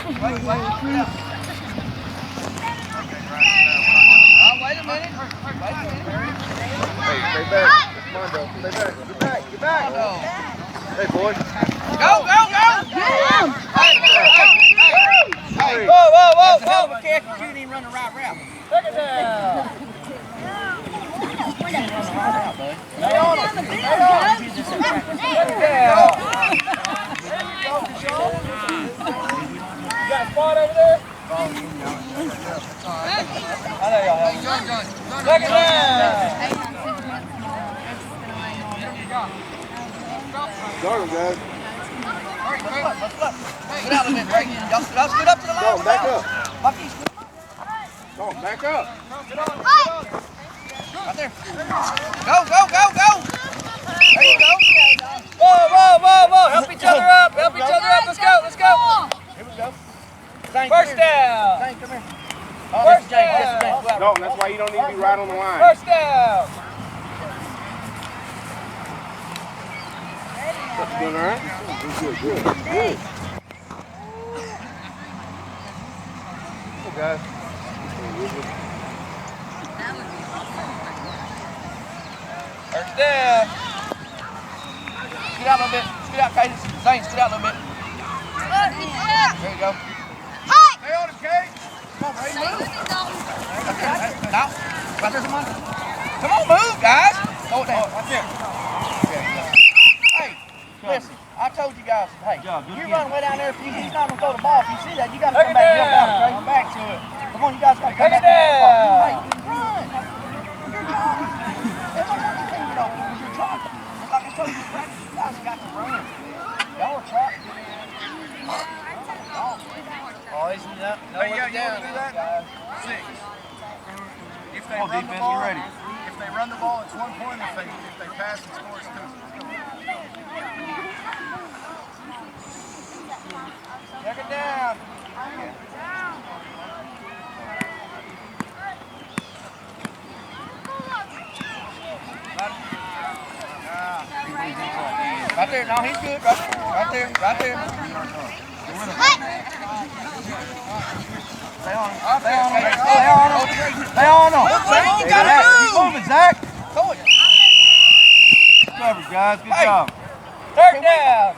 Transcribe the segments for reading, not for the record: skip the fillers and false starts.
Wait a minute. Hey, stay back. Come on, bro. Stay back. Get back. Hey, boy. Go! Hey, whoa! That's a hell of a catch, but you didn't even run the right route. Second down. Stay on him. You got a spot over there? I know y'all have it. Second down. Guard him, guys. Scoot out a minute, Grady. Y'all scoot up to the line. Go, back up. Bucky, scoot up. Go, back up. Right there. Go! There you go. Whoa. Help each other up. Let's go. Here we go. Zane, First down. Zane, come here. Oh, this is James. No, that's why you don't need to be right on the line. First down. That's good, all right? Good. Good, guys. First down. Scoot out a little bit. Scoot out, Kate. Zane, scoot out a little bit. There you go. Stay on him, Kate. Come on, Brady, move. Now, right there, come on. Come on, move, guys. Hold it down. Right there. Hey, listen, I told you guys, hey, you run way down there, if he's not going to throw the ball. If you see that, you got to come back and jump out and straight back to it. Come on, you guys got to come back and jump out. Hey, run. You're trying. It's not like you can't get off. You're trying. It's like I told you, practice, you guys got to run. Y'all are trying. Oh, isn't that? No, Hey, yeah, you want to do that? 6. If they run the ball, ready. If they run the ball, it's 1 point. If they pass and score, it's 2. Second down. Right there, no, he's good. Right there. Stay on him. Stay on him. You gotta move. Keep moving, Zach. Told you. Coverage, guys. Good Hey. job. Third down.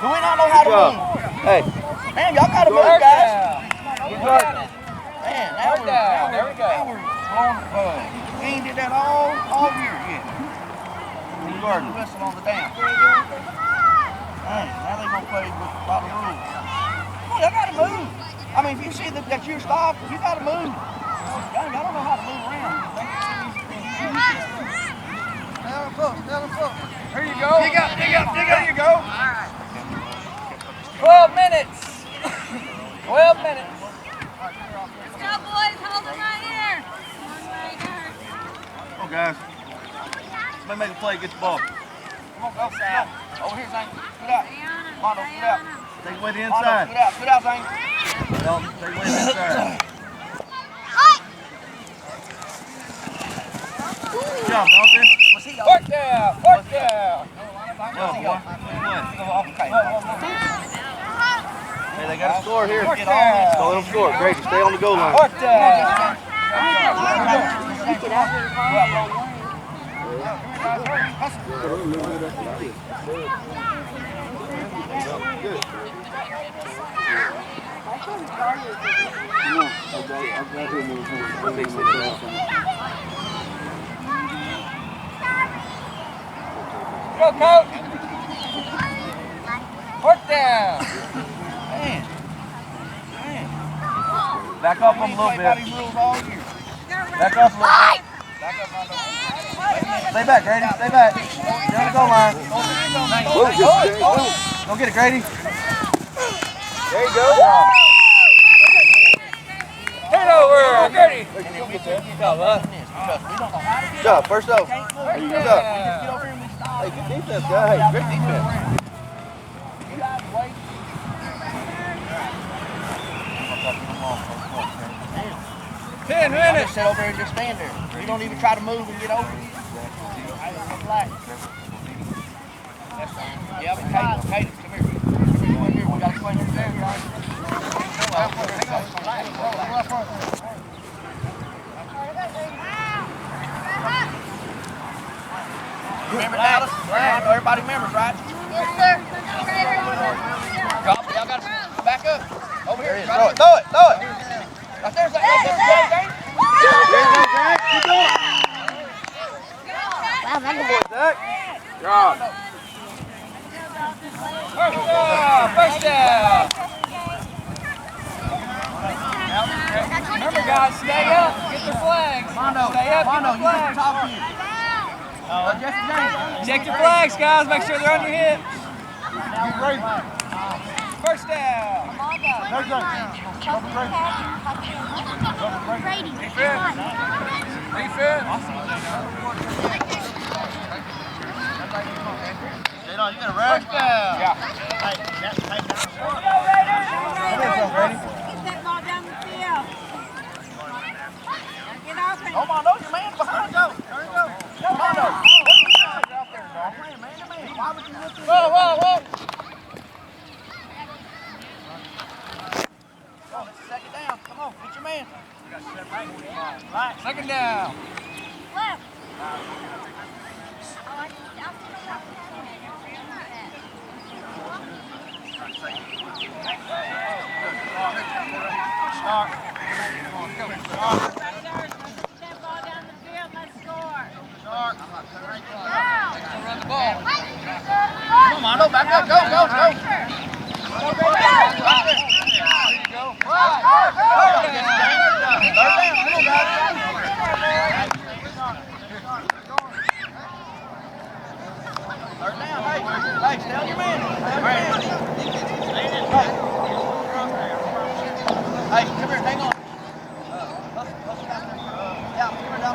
Do we not know how to move? Hey. Man, y'all gotta move, Third guys. down. Man, Third down. There we go. Now we're blowing the bug. We ain't did that all year yet. We're going to whistle on the down. Man, now they gonna play by the rules. Come on, y'all gotta move. I mean, if you see that you're stopped, you gotta move. Y'all don't know how to move around. Here you go. Dig up. There you go. 12 minutes. 12 minutes. Let's go, boys. Hold them right here. One right here. Come on, guys. Somebody make a play. Get the ball. Come on, go, Sach. Over here, Zane. Scoot out. Mondo, scoot out. Take away the Mondo, inside. scoot out, Zane. Take away the inside. Good job, Dalton. What's he on? Fourth down. What's he Okay. Hey, they got a score here. Fourth Go down. let them score. Grady, stay on the goal line. Fourth down. Go, coach. Fourth down. Man. Back up a little Play by bit. these rules all year. Back up a little bit. Stay back, Grady. Stay back. You're on the goal line. Go get it, Grady. There you go. Hit over, Grady. Good job, bud. We don't know how to Good job. First off. get There you over go. here. We just get over here and we stop. Hey, good defense, guy. Hey, great defense. You guys wait. 10 Just minutes. sit over here and just stand there. You don't even try to move and get over. Relax. Yeah, but Kate, come here. Come here, we gotta Remember Dallas? Everybody remembers, right? Yes, sir. Y'all got to back up. Over here. Throw it, throw it, throw it. Right there's that. Keep going. Wow, that Good boy, Zach. Job. First down. Remember, guys, stay up. Get the flags. Mondo, Stay up. Mondo, Get you the get the flags. top of you. Jesse James. Check your flags, guys. Make sure they're on your hips. Get Grady. First down. Next down. Grady. Defense. Defense. You got a rag? First down. Yeah. Grady. Get that ball down the field. Get open. Oh, Mondo, your man's behind. Go. There you go. Go, Mondo. What are you guys out there, dog? Playing man to man. Why would you look in? Whoa, whoa, whoa. Oh, it's second down. Come on, get your man. Second down. Left. Start. That ball down the field. Let's score. Start. Run the ball. Come on, Mondo, back up. Go, go, go. Third down. Hey, stay on your man. Hey, come here, hang on. Yeah, come here, down.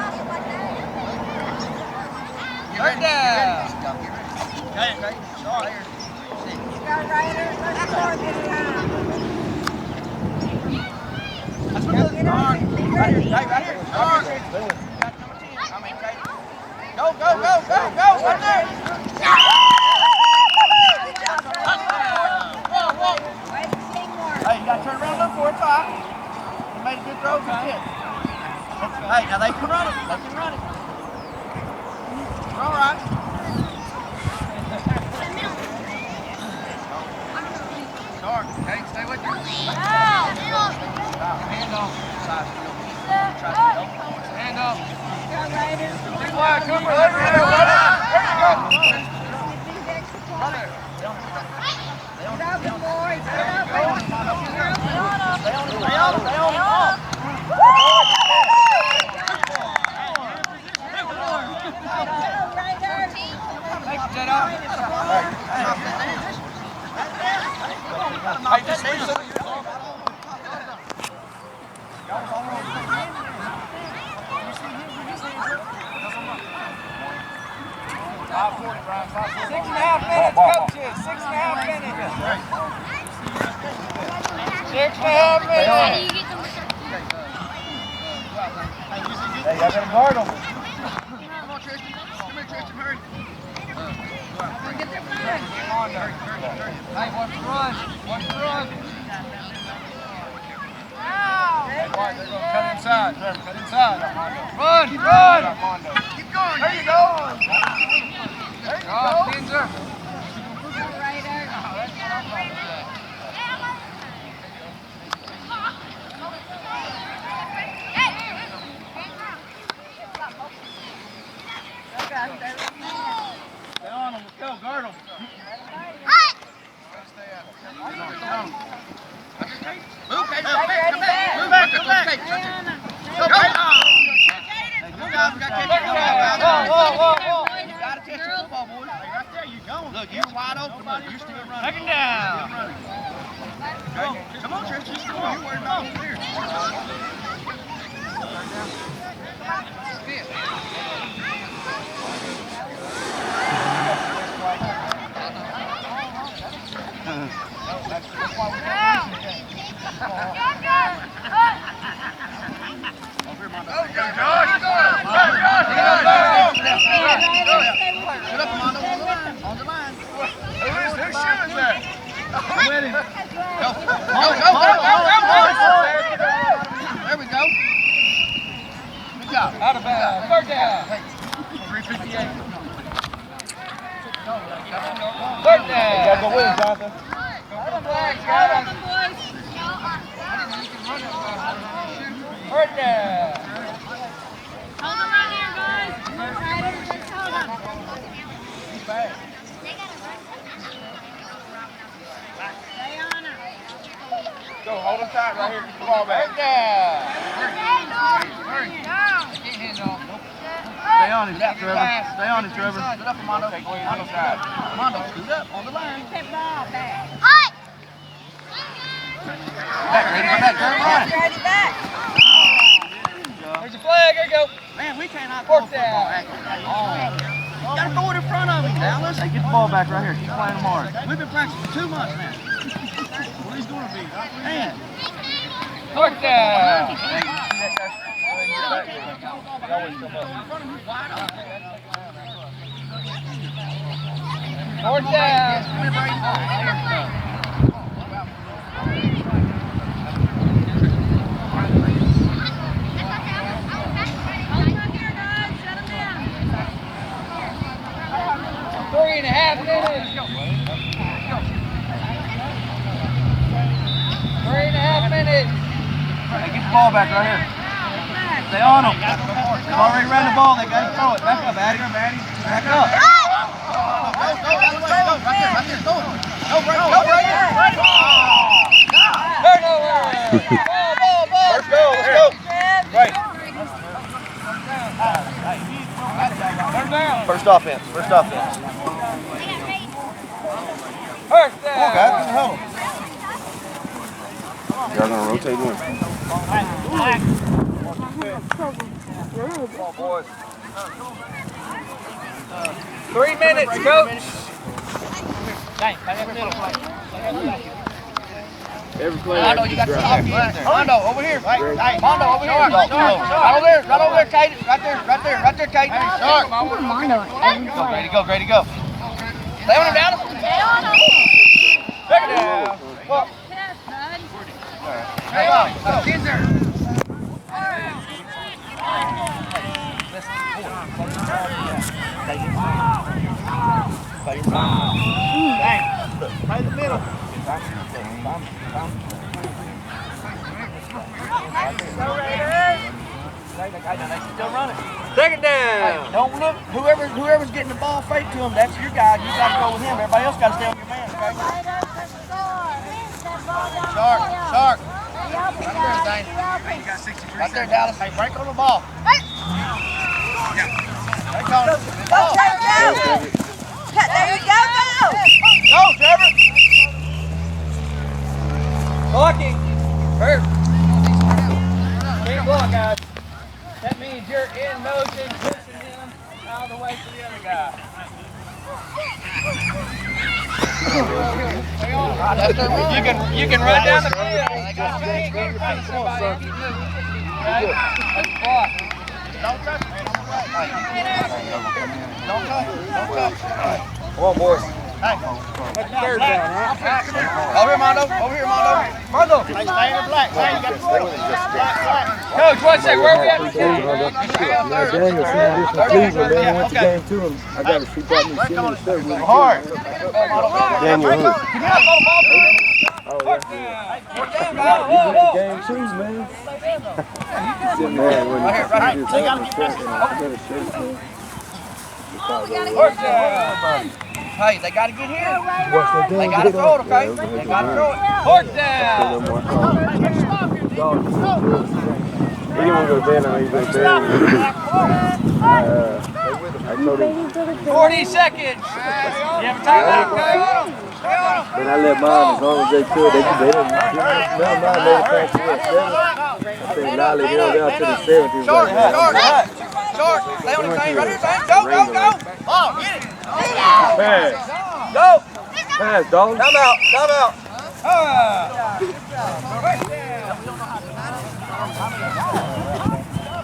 Third down. Okay, sorry. Go Raiders. Let's score this time. That's what it is. Right here, right here. Got number 10. I mean, okay. Go, go, go, go, go. Right there. Wait, teamwork. Hey, you got to turn around and look for it. It's all right. You made a good throw. Good hit. Hey, now they can run it. They can run it. You're all right. Start. Hey, stay with you. Hand off. Try to help. Hand up. Go Raiders. Big flag. Cooper. There you go. Get open, boys. Get open. Stay on him. Thank you, Jedi. Hey, just need some. 5:40, Brian. 5:40. 6.5 minutes, coaches. 6.5 minutes. 6.5 minutes. Hey, y'all gotta guard them. Come on, Tristan. Come here, Tristan. Hurry. Get their flag. Hey, watch the run. Watch the run. Hey, boy, they're going to cut inside. Cut inside. Run, run. Keep going. There you go. There you go. Pinzer. Go Raiders. Stay on them. Let's go. Guard them. Move, Kate. Come back. Move back. Come back. Go, guys. We got Kate. Whoa. You got to catch the football, boys. Hey, right there. You going. Look, you're wide open. Look, you're still running. Second down. Come on, Trish. You're still running. You're worried about over here. I'm with him. Third down. You gotta go with him, Jonathan. Flags, guys. Third down. Hold them right here, guys. Air Raiders, just hold them. Stay on her. Go, hold him tight right here. Get the ball back. Third down. Stay on him, Trevor. Stay on him, Trevor. Get up, Mondo. Mondo side. Mondo, scoot up on the line. Keep ball back. Back, ready, go back, turn right. Ready back. There's a flag. There you go. Man, we cannot throw a Fourth football down. accurately. You gotta throw it in front of him, Dallas. Hey, get the ball back right here. Keep playing them hard. We've been practicing 2 months now. Well, he's going to be. Man. Fourth down. Fourth down. Hold them up here, guys. Shut them down. 3.5 minutes. 3.5 minutes. Hey, get the ball back right here. Stay on them. They've already ran the ball. They got to throw it. Back up, Addy. Back up. Go, right there, right there. Go, right here. Turnover. Ball. First goal, let's go. Right. Third down. First offense. First Come on, guys. down. Get the home. Y'all gonna rotate in? Come on, boys. 3 minutes, coach. Dang, play that middle. Every player Mondo, has you to got to drive. stop in there. Mondo, over here. Hey, Mondo, over here. Right over there, Kate. Right there, Kate. Shark. Go, Grady, go. Stay on him, Dallas. Stay on them. Second down. Pass, bud. Stay on him. Kids there. Play the middle. Still running. Second down. Don't look. Whoever's getting the ball fake to him, that's your guy. You got to go with him. Everybody else got to stay on your man. Okay? Shark. Right there, Dallas. Hey, break on the ball. Break on it. Go, Trevor. There you go. Go, Trevor. Blocking. Hurt. Can't block, guys. That means you're in motion, pushing him out of the way for the other guy. You can run down the field. You can't get in front of somebody if you move. Okay? That's block. Don't touch it, man. Don't touch it. Come on, boys. Hey. Third down, right? Over here, Mondo. Mondo. Hey, stay in the black. Hey, you got to stay. Coach, 1 second. Where are we at? Daniel saying this from Cleveland, man. Went the game to him. I got to shoot out me senior stuff with him. Hard. Daniel Hood. Oh, Fourth yeah. down. He went the game too, man. He said, man, when he just Fourth down. Hey, they got to get here. watch that game. They got to throw it, okay? They got to throw it. Fourth down. He didn't want to go there, now he's going to I told him, 40 seconds. You have a timeout, coach? then I let mine as long as they could. They didn't. Mine made it past the 7. I think Lolly held out to the 7th. He was Short. like, Short. Stay on the team. Right here, Sam. Go. Oh, get it. pass. Go. Pass, dog. Come out.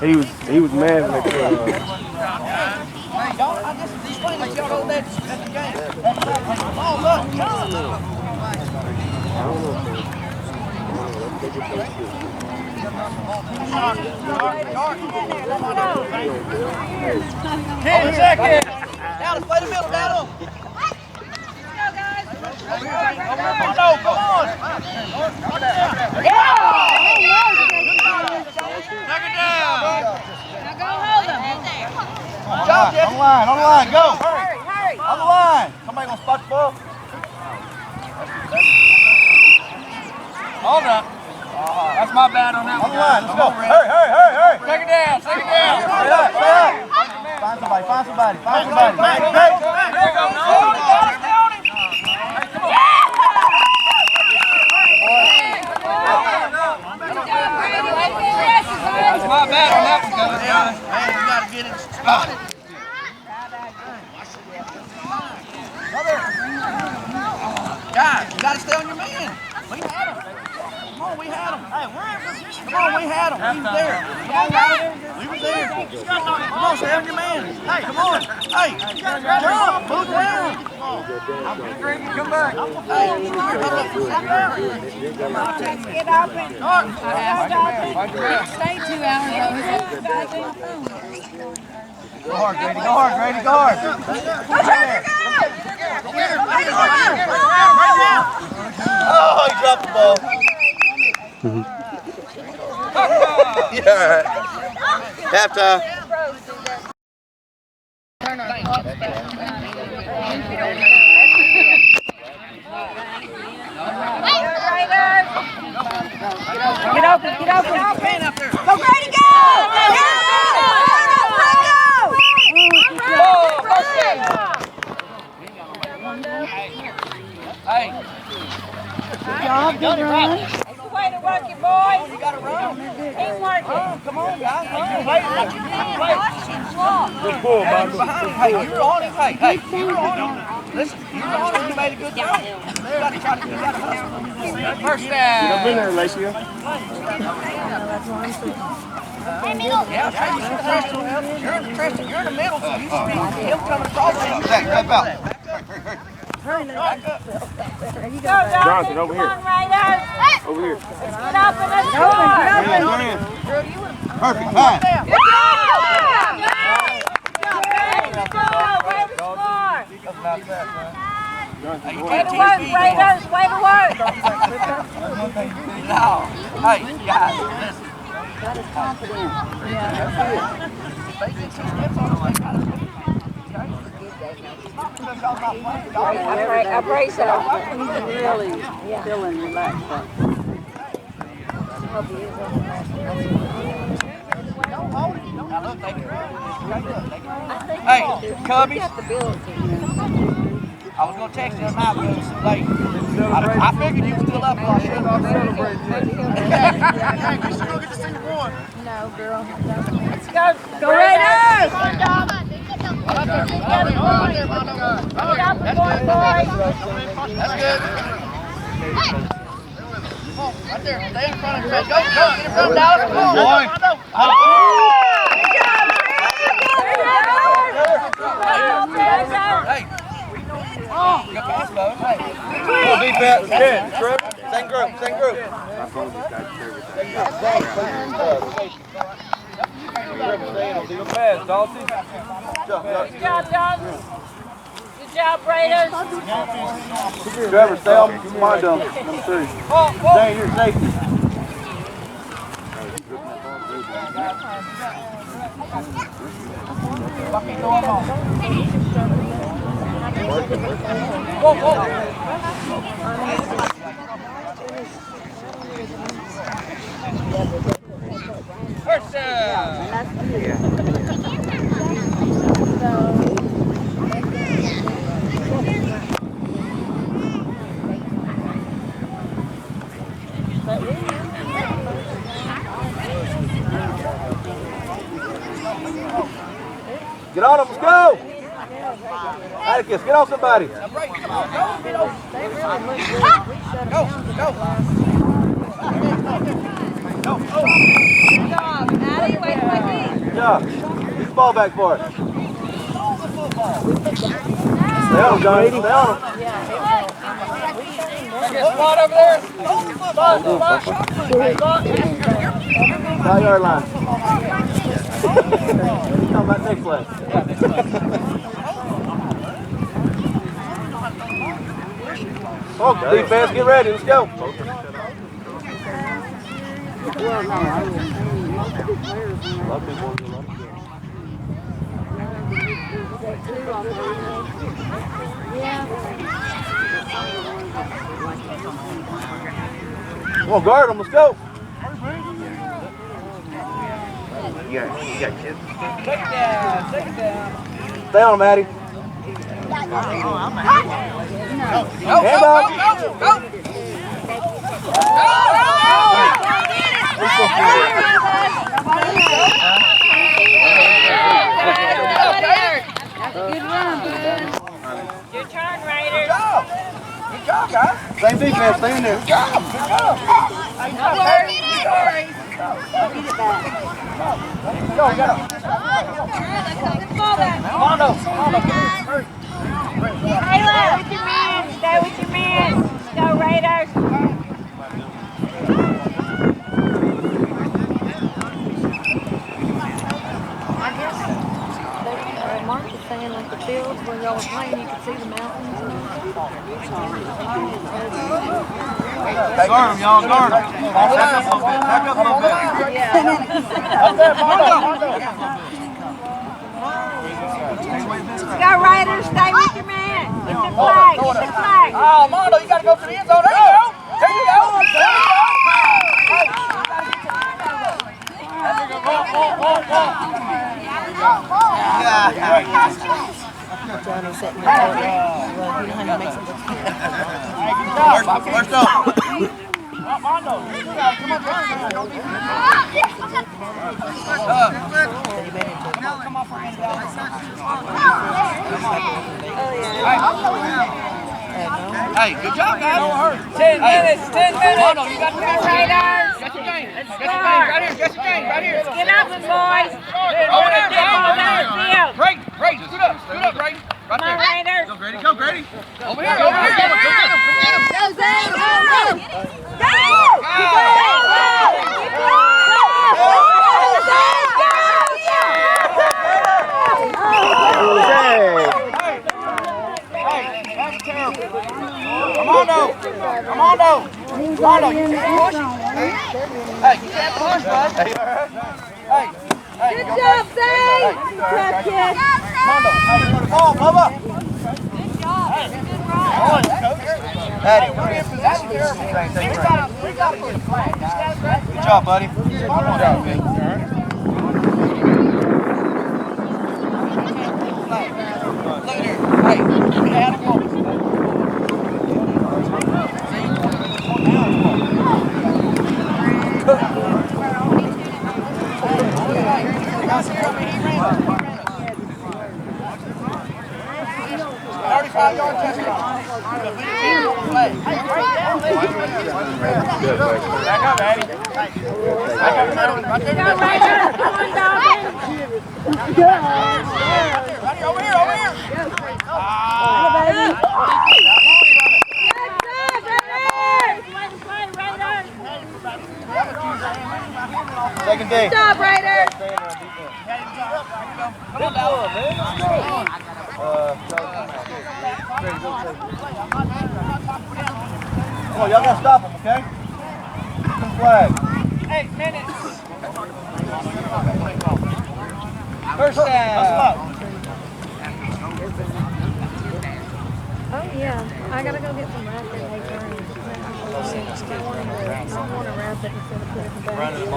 He was mad when they Hey, don't. These players like y'all know that's the game. Oh, look. Ten seconds. Dallas. Play the middle, Dallas. Let's go, guys. No, come on. Take it down. Now go hold them. Good job, Jesse. On the line, go. Hurry, hurry. On the line. Somebody gonna spot the ball? Hold up. That's my bad on that On one. the line, let's go. Hurry. Take it down. Take it down. Stay up. Find somebody. That's my bad on that one, Coach. Man, you got to get it spotted. Guys, you got to stay on your man. We had him. Come on, we had him. Hey, we're in position. Come on, we had him. We was there. Come on, guys. We was there. Come on, stay on your man. Hey, come on. Hey, jump. Move down. Grady, come back. Hey, Get up and stay 2 hours though. Go hard, Grady. Go hard. Oh, he dropped the ball. Yeah. Halftime. Get open. Go, Grady, go! Hey. Good run. That's the way to work it, boys. you got to run. Teamwork. Come on, guys. Good pull, Hey, you were on him. Hey, you were on him. Listen, you were on him. You made a good throw. You got to try to hustle. First down. Jump in there, Lacey. Yeah, hey, you should press to him. You're in the middle, so you should be him coming across him. Zach, back out. Johnson, over here. Come on, Raiders. Over here. Get up and let's score. Perfect. Fine. Good job. Way to score. Way to work, Raiders. Way to work. No. Hey, guys, listen. I pray so. He's really feeling relaxed. Hey, Cubbies. I was going to text you tonight, but it was too late. I figured you were still up, but I should have celebrated. We still get to see the one. No, girl. Let's go. Go Raiders! That's good. Come on, right there. Stay in front of him. Go, get in front of Dallas. Come on. Hey. Good pass, Bo. Hey. Go defense. Good. Same group. Good job, John. Good job, Raiders. Trevor, stay off my dumb. Number 3. Stay in your safety. First down. Get on him, let's go! Atticus, get off somebody. Go. Good job, Maddie. Wait for my feet. Good job. Get the ball back for it. Stay on him, Johnny. Stay on him. Get a spot over there. Spot. 5 yard line. Talking about next play. Defense, get ready. Let's go. Come on, guard them. Let's go. You got kids. Second down. Stay on him, Maddie. Good run, bud. Your turn, Raiders. Good job, guys. Same defense. Stay in there. Good job. No worries. Go, go. Mondo. Kayla, with your man. Stay with your man. Go, Raiders. Mark was saying like the fields where y'all were playing, you could see the mountains. Guard him, y'all. Guard him. Back up a little bit. Back up a little bit. Up there, Mondo. Go, Raiders. Stay with your man. Get the flag. Get the flag. Oh, Mondo, you got to go to the end zone. There you go. There you go. Johnny sat in the well, you know how to make some First up. Mondo, come on, come on, Hey, good job, guys. 10 minutes. Mondo, you got to go. Raiders. Get your game. Let's Get your game. Right here. Get your game. Right here. Get up, boys. Over there, Field. Brady, scoot up, Brady. Right Come on, there. Raiders. Go, Grady. Over here. Go get him. Go, Zay. Go. Hey, that's terrible. Come on, Mondo, you can't push. Hey, you can't push, bud. Hey, all right? Hey. Good job, Zay. Good kid. Mondo, hey, come on, Bubba. Good job. Good run. Daddy, we're in possession. We got to get a flag, guys. Good job, buddy. Good job, man. Look at here. Hey, we had a goal. Back up, Eddie. Back up, Go, Raiders. Come on, Dalton. Over here. Second day. Good job, Raiders. Come on, man. Come on, y'all gotta stop him, okay? Good flag. 8 minutes. First down. Oh yeah, I gotta go get some rabbit eggs. I want a rabbit instead of putting it back. Oh,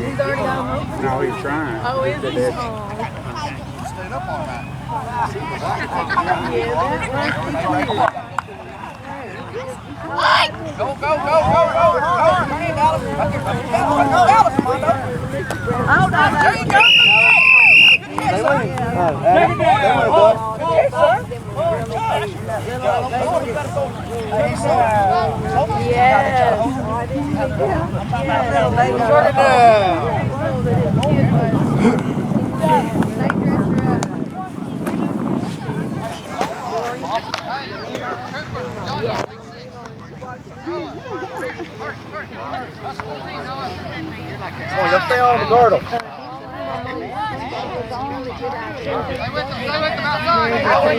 he's already got them open? No, he's trying. Oh, is he? Oh. Stayed up all night. Yeah, that was Go. Come on, Dallas. Dallas, come on, Hold on. there you go. Good Oh, you stay on the girdle. Go,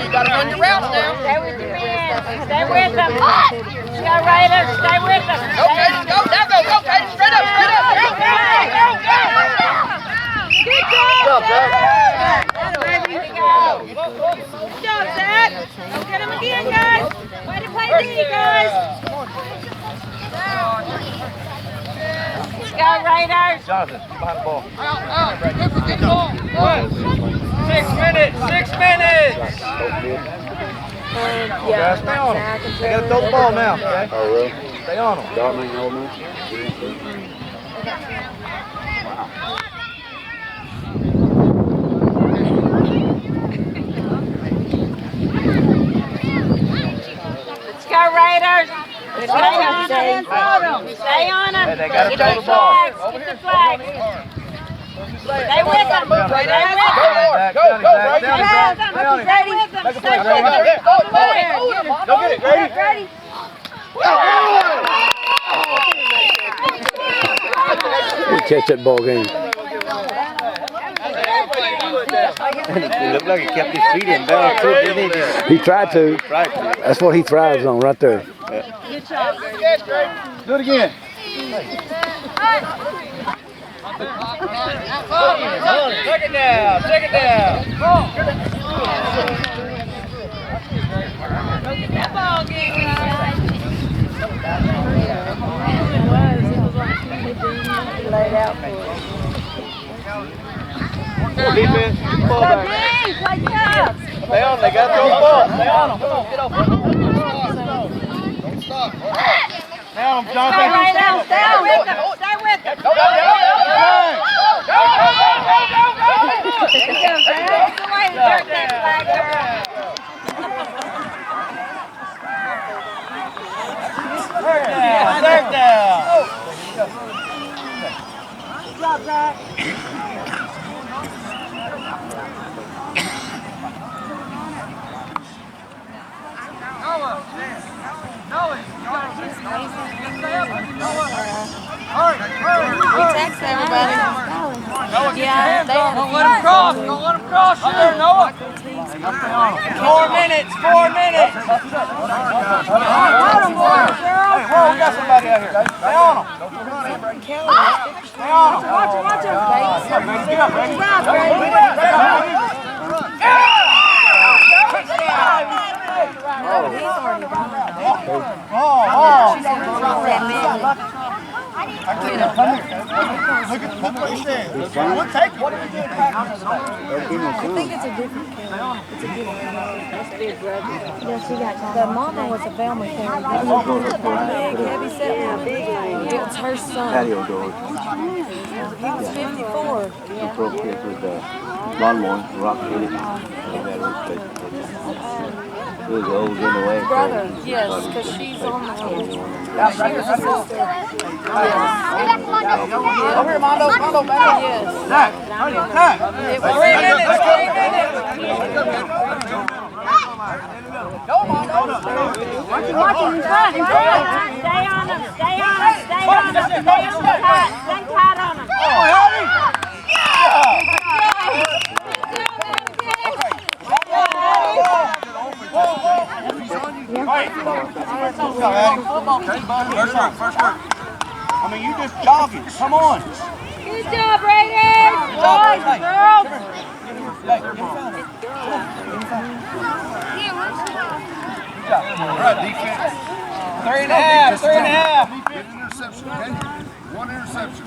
you gotta run your routes now. Stay with your men. Stay with them. Go, Raiders. Stay with them. Go, Katie, go. Now go, Katie. Straight up, straight up. Go. Good job, Zach. Good job, Zach. Go get him again, guys. Way to play D, guys. Let's go, Raiders. Jonathan, behind the ball. What? 6 minutes. 6 minutes. Yeah, stay on them. They gotta throw the ball now, okay? Oh, really? Stay on them. Dartmouth, old man? Let's go, Raiders. Stay on them. Stay on them. They gotta Get throw the the ball. flags. Get the flags. Stay with them. Stay with them. Go, Brady. Stay with them. Stay with them. Go get it, Grady. You catch that ball game. It looked like he kept his feet in bounds too, didn't he? He tried to. That's what he thrives on right there. Do it again. Second down. Second down. That ball game, guys. Laid out for it. Defense. Ball back. Stay on them. They gotta throw the ball. Stay on them. Come on, get off. Don't stop. Stay on them, Stay Jonathan. right now. Stay with them. Stay with them. Go. That's the way to dirt that flag, girl. Third down. Good job, Zach. We text everybody. Yeah, they had Don't let him cross. Don't let him cross here, Noah. 4 minutes. 4 minutes. Hey, whoa, we got somebody out here. Stay on them. Stay on them. Watch him. Get up, Brady. Good job, Grady. He's already done. Look at the what he said. We'll take it. I think it's a different camera. It's a different camera. Yeah, she got the mama was a Velma camera. Big, heavy set one. It was her son. Patio doors. He was 54. The pro kids with the lawnmower, rock in it. It was old in the way. Brother, yes, because she's on the road. She was a sister. Over here, Mondo, back. Yes. Zach. It was 3 minutes. 3 minutes. Go, Mondo. Watch him in front. Stay on them. Stay on them. Stay on them. Stay on them tight. Stay tight on them. First work. I mean, you just jogging. Come on. Good job, Raiders. Boys, girls. All right, defense. 3.5. 3.5. Get an interception, okay? One interception.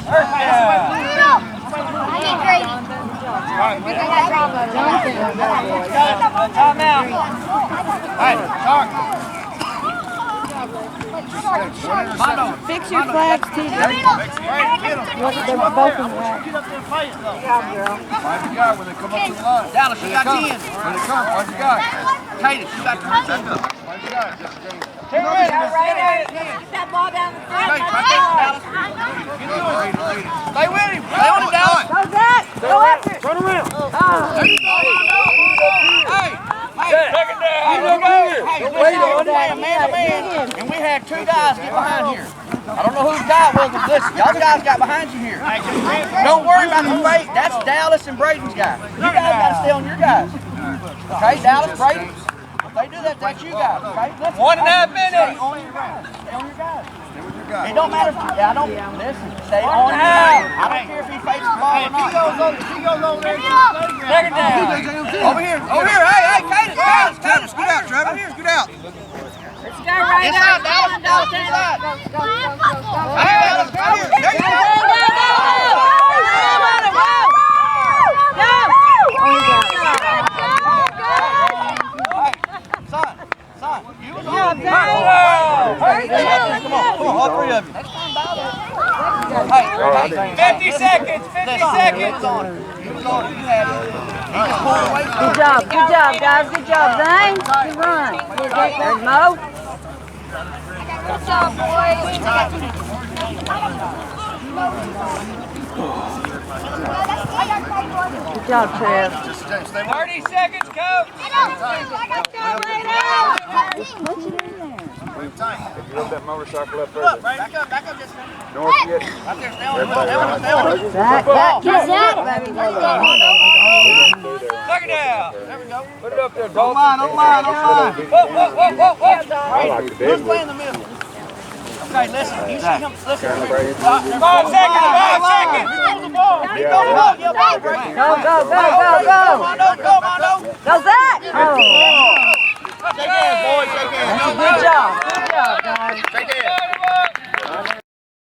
First down. Timeout. Hey, talk. Fix your flags, TJ. Get them. They're both in the rack. Find the guy when they come up to the line. Dallas, you got 10. When they come, find the guy. Titus, you got 10. Find the guy. Just go. 2 minutes. Get that ball down the field. Right there, Dallas. Stay with him. Stay on him, Dallas. Go, Zach. Go after it. Turn around. There you go, Mondo. Hey. Second down. Hey, listen, we had a man-to-man, and we had 2 guys get behind here. I don't know whose guy it was, but listen, y'all guys got behind you here. Don't worry about the fake. That's Dallas and Braden's guy. You guys got to stay on your guys. Okay, Dallas, Braden. If they do that, that's you guys. Okay, listen. 1.5 minutes. Stay on your guys. Stay on your guys. It don't matter if I don't listen. Stay on your guys. I don't care if he fakes the ball or not. She goes over there. Take it down. Over here. Hey, Cadence. Scoot out, Trevor. Scoot out. Let's go, Ray. Inside, Dallas, inside. Hey, Dallas, right here. There you go. Son, you was on the come on, all three of you. Hey, 50 seconds, 50 seconds. You was on it, you had it. Good job, guys. Good job, Zane. Good run. There's Mo. Good job, Good job, Trev. 30 seconds, coach. If you look that motorcycle up there, Back up just a minute. north yet. Right there, stay on it. Zach, Get Zach. Take it down. There we go. Put it up there, Dalton. On mine. I like the Who's big playing the middle? Okay, listen. You see him. Listen. 5 seconds, 5 seconds. Go. Go, Zach. Oh. Shake hands, boys. Shake hands. Good job, guys. Shake hands.